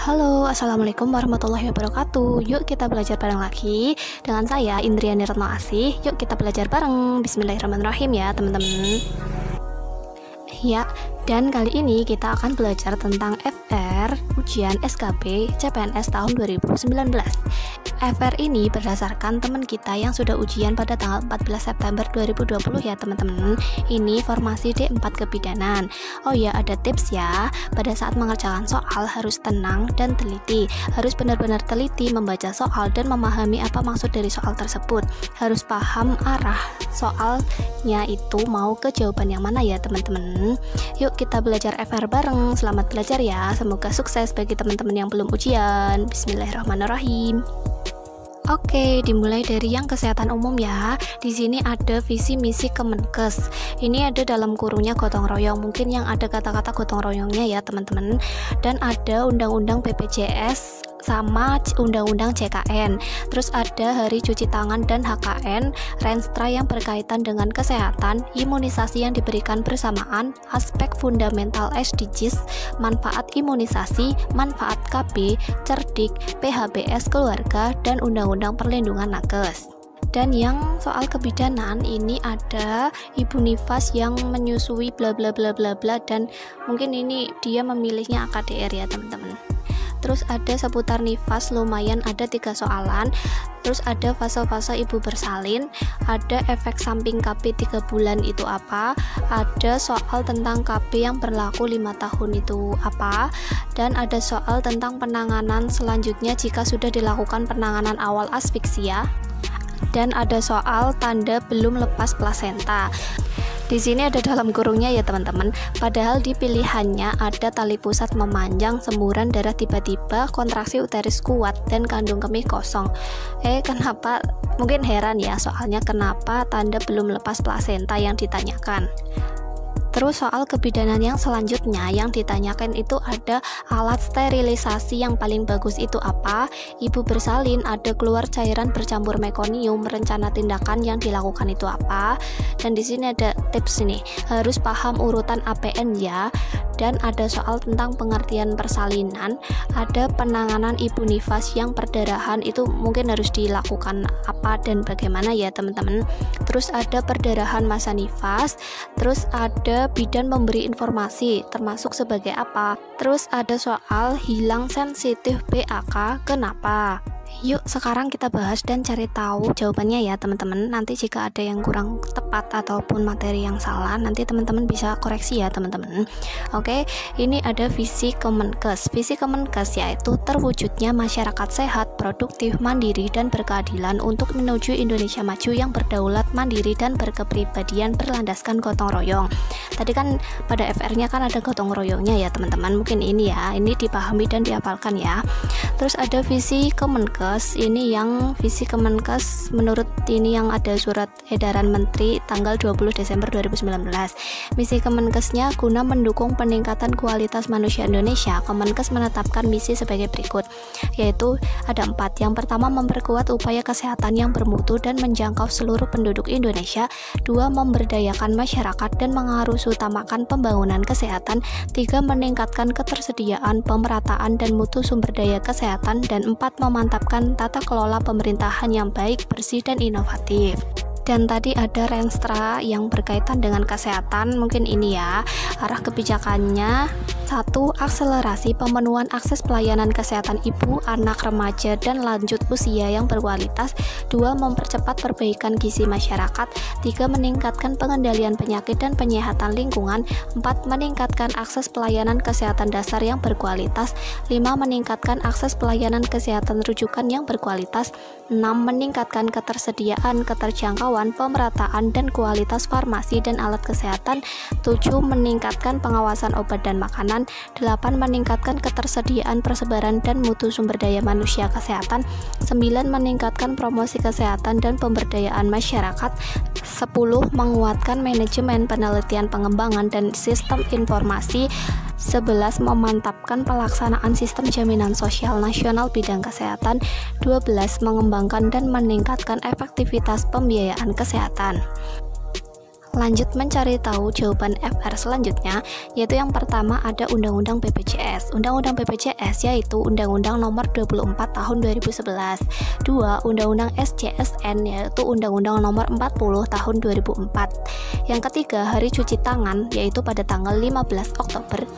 Halo, Assalamualaikum warahmatullahi wabarakatuh. Yuk kita belajar bareng lagi dengan saya Indriani Retno Asih. Yuk kita belajar bareng. Bismillahirrahmanirrahim ya teman-teman. Ya, dan kali ini kita akan belajar tentang FR ujian SKB CPNS tahun 2019. FR ini berdasarkan teman kita yang sudah ujian pada tanggal 14 September 2020 ya teman-teman. Ini formasi D4 kebidanan. Oh ya, ada tips ya. Pada saat mengerjakan soal harus tenang dan teliti. Harus benar-benar teliti membaca soal dan memahami apa maksud dari soal tersebut. Harus paham arah soalnya itu mau ke jawaban yang mana ya teman-teman. Yuk kita belajar FR bareng. Selamat belajar ya. Semoga sukses bagi teman-teman yang belum ujian. Bismillahirrahmanirrahim. Oke, dimulai dari yang kesehatan umum ya. Di sini ada visi misi Kemenkes. Ini ada dalam kurungnya gotong royong. Mungkin yang ada kata-kata gotong royongnya ya teman-teman. Dan ada undang-undang BPJS sama undang-undang CKN. Terus ada hari cuci tangan dan HKN, Renstra yang berkaitan dengan kesehatan, imunisasi yang diberikan bersamaan, aspek fundamental SDGs, manfaat imunisasi, manfaat KB, cerdik, PHBS keluarga, dan undang-undang perlindungan nakes. Dan yang soal kebidanan ini ada Ibu Nifas yang menyusui bla bla bla bla bla, dan mungkin ini dia memilihnya AKDR ya teman-teman. Terus ada seputar nifas, lumayan ada 3 soalan. Terus ada fase-fase ibu bersalin, ada efek samping KB 3 bulan itu apa, ada soal tentang KB yang berlaku 5 tahun itu apa, dan ada soal tentang penanganan selanjutnya jika sudah dilakukan penanganan awal asfiksia, dan ada soal tanda belum lepas plasenta. Di sini ada dalam kurungnya ya teman-teman. Padahal di pilihannya ada tali pusat memanjang, semburan darah tiba-tiba, kontraksi uterus kuat, dan kandung kemih kosong. Kenapa? Mungkin heran ya, soalnya kenapa tanda belum lepas plasenta yang ditanyakan. Terus soal kebidanan yang selanjutnya yang ditanyakan itu ada alat sterilisasi yang paling bagus itu apa, ibu bersalin ada keluar cairan bercampur mekonium, rencana tindakan yang dilakukan itu apa. Dan di sini ada tips nih, harus paham urutan APN ya. Dan ada soal tentang pengertian persalinan, ada penanganan ibu nifas yang perdarahan itu mungkin harus dilakukan apa dan bagaimana ya teman-teman. Terus ada perdarahan masa nifas, terus ada bidan memberi informasi termasuk sebagai apa. Terus ada soal hilang sensitif BAK kenapa. Yuk sekarang kita bahas dan cari tahu jawabannya ya teman-teman. Nanti jika ada yang kurang tepat ataupun materi yang salah, nanti teman-teman bisa koreksi ya teman-teman. Oke, ini ada visi Kemenkes. Visi Kemenkes yaitu terwujudnya masyarakat sehat, produktif, mandiri, dan berkeadilan untuk menuju Indonesia maju yang berdaulat, mandiri, dan berkepribadian berlandaskan gotong royong. Tadi kan pada FR-nya kan ada gotong royongnya ya teman-teman. Mungkin ini ya, ini dipahami dan dihafalkan ya. Terus ada visi Kemenkes. Ini yang visi Kemenkes menurut ini yang ada surat edaran menteri tanggal 20 Desember 2019. Misi Kemenkesnya guna mendukung peningkatan kualitas manusia Indonesia. Kemenkes menetapkan misi sebagai berikut, yaitu ada 4. Yang pertama, memperkuat upaya kesehatan yang bermutu dan menjangkau seluruh penduduk Indonesia. 2. Memberdayakan masyarakat dan mengharusutamakan pembangunan kesehatan. 3. Meningkatkan ketersediaan, pemerataan, dan mutu sumber daya kesehatan. Dan 4. Memantapkan tata kelola pemerintahan yang baik, bersih, dan inovatif. Dan tadi ada Renstra yang berkaitan dengan kesehatan. Mungkin ini ya arah kebijakannya. 1. Akselerasi pemenuhan akses pelayanan kesehatan ibu, anak, remaja, dan lanjut usia yang berkualitas. 2. Mempercepat perbaikan gizi masyarakat. 3. Meningkatkan pengendalian penyakit dan penyehatan lingkungan. 4. Meningkatkan akses pelayanan kesehatan dasar yang berkualitas. 5. Meningkatkan akses pelayanan kesehatan rujukan yang berkualitas. 6. Meningkatkan ketersediaan, keterjangkauan, pemerataan, dan kualitas farmasi dan alat kesehatan. 7. Meningkatkan pengawasan obat dan makanan. 8. Meningkatkan ketersediaan, persebaran, dan mutu sumber daya manusia kesehatan. 9. Meningkatkan promosi kesehatan dan pemberdayaan masyarakat. 10. Menguatkan manajemen penelitian pengembangan dan sistem informasi. 11. Memantapkan pelaksanaan sistem jaminan sosial nasional bidang kesehatan. 12. Mengembangkan dan meningkatkan efektivitas pembiayaan kesehatan. Lanjut mencari tahu jawaban FR selanjutnya, yaitu yang pertama ada Undang-Undang BPJS. Undang-Undang BPJS yaitu Undang-Undang Nomor 24 Tahun 2011. 2. Undang-Undang SJSN yaitu Undang-Undang Nomor 40 Tahun 2004. Yang ketiga, Hari Cuci Tangan yaitu pada tanggal 15 Oktober.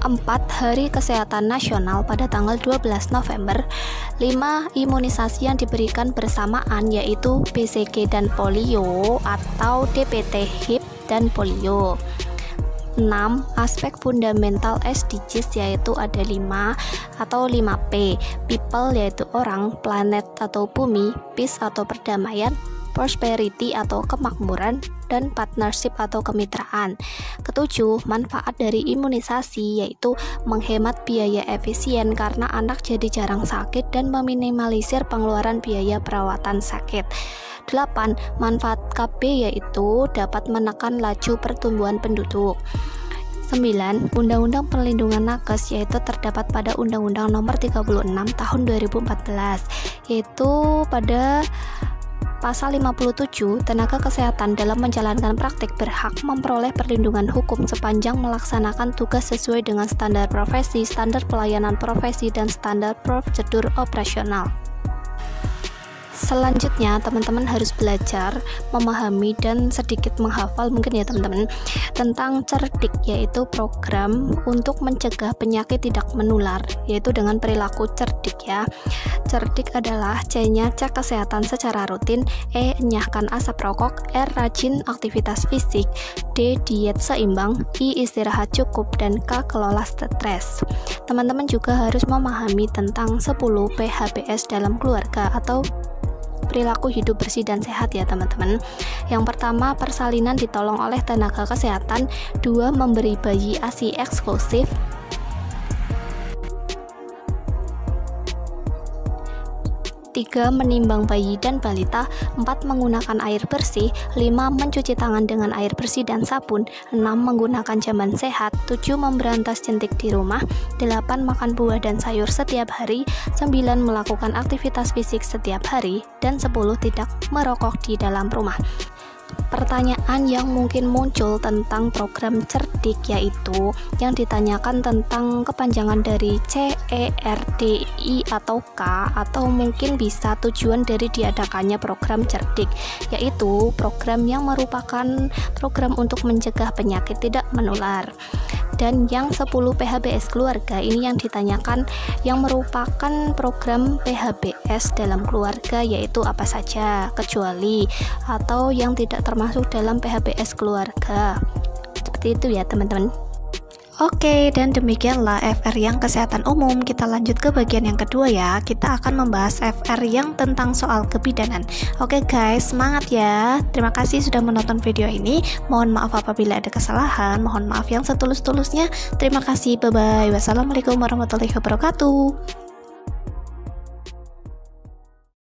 4. Hari Kesehatan Nasional pada tanggal 12 November. 5. Imunisasi yang diberikan bersamaan yaitu BCG dan polio atau DPT, HIV, dan polio. 6. Aspek fundamental SDGs yaitu ada 5 atau 5P. People yaitu orang, planet atau bumi, peace atau perdamaian, prosperity atau kemakmuran, dan partnership atau kemitraan. 7. Manfaat dari imunisasi yaitu menghemat biaya efisien karena anak jadi jarang sakit dan meminimalisir pengeluaran biaya perawatan sakit. 8. Manfaat KB yaitu dapat menekan laju pertumbuhan penduduk. 9. Undang-Undang Perlindungan Nakes yaitu terdapat pada Undang-Undang Nomor 36 Tahun 2014 yaitu pada Pasal 57, tenaga kesehatan dalam menjalankan praktik berhak memperoleh perlindungan hukum sepanjang melaksanakan tugas sesuai dengan standar profesi, standar pelayanan profesi, dan standar prosedur operasional. Selanjutnya, teman-teman harus belajar, memahami, dan sedikit menghafal mungkin ya teman-teman, tentang cerdik, yaitu program untuk mencegah penyakit tidak menular, yaitu dengan perilaku cerdik ya. Cerdik adalah C-nya cek kesehatan secara rutin, E. enyahkan asap rokok, R. rajin aktivitas fisik, D. diet seimbang, I. istirahat cukup, dan K. kelola stres. Teman-teman juga harus memahami tentang 10 PHBS dalam keluarga atau perilaku hidup bersih dan sehat ya teman-teman. Yang pertama, persalinan ditolong oleh tenaga kesehatan. 2. Memberi bayi ASI eksklusif. 3. Menimbang bayi dan balita. 4. Menggunakan air bersih. 5. Mencuci tangan dengan air bersih dan sabun. 6. Menggunakan jamban sehat. 7. Memberantas jentik di rumah. 8. Makan buah dan sayur setiap hari. 9. Melakukan aktivitas fisik setiap hari. Dan 10. Tidak merokok di dalam rumah. Pertanyaan yang mungkin muncul tentang program cerdik yaitu yang ditanyakan tentang kepanjangan dari C, E, R, D, I, atau K, atau mungkin bisa tujuan dari diadakannya program cerdik, yaitu program yang merupakan program untuk mencegah penyakit tidak menular. Dan yang 10 PHBS keluarga ini yang ditanyakan yang merupakan program PHBS dalam keluarga yaitu apa saja, kecuali atau yang tidak termasuk dalam PHBS keluarga. Seperti itu ya teman-teman. Oke, dan demikianlah FR yang kesehatan umum. Kita lanjut ke bagian yang kedua ya. Kita akan membahas FR yang tentang soal kebidanan. Oke guys, semangat ya. Terima kasih sudah menonton video ini. Mohon maaf apabila ada kesalahan. Mohon maaf yang setulus-tulusnya. Terima kasih, bye-bye. Wassalamualaikum warahmatullahi wabarakatuh.